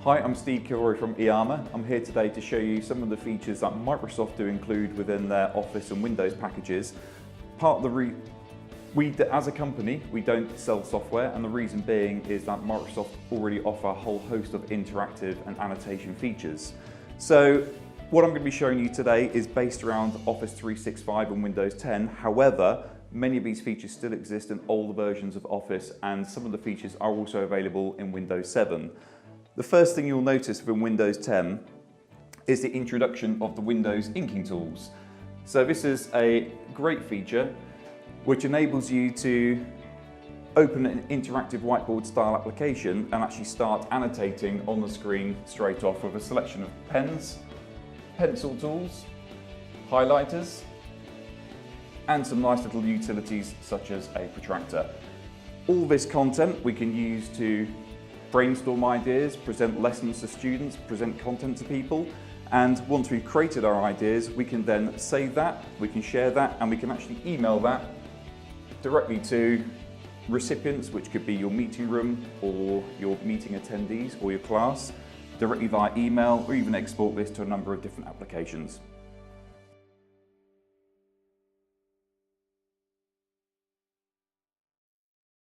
Hi, I'm Steve Kilroy from iiyama. I'm here today to show you some of the features that Microsoft do include within their Office and Windows packages. As a company, we don't sell software, and the reason being is that Microsoft already offer a whole host of interactive and annotation features. So what I'm going to be showing you today is based around Office 365 and Windows 10. However, many of these features still exist in older versions of Office, and some of the features are also available in Windows 7. The first thing you'll notice with Windows 10 is the introduction of the Windows inking tools. So this is a great feature which enables you to open an interactive whiteboard style application and actually start annotating on the screen straight off with a selection of pens, pencil tools, highlighters, and some nice little utilities such as a protractor. All this content we can use to brainstorm ideas, present lessons to students, present content to people, and once we've created our ideas, we can then save that, we can share that, and we can actually email that directly to recipients, which could be your meeting room or your meeting attendees or your class, directly via email, or even export this to a number of different applications.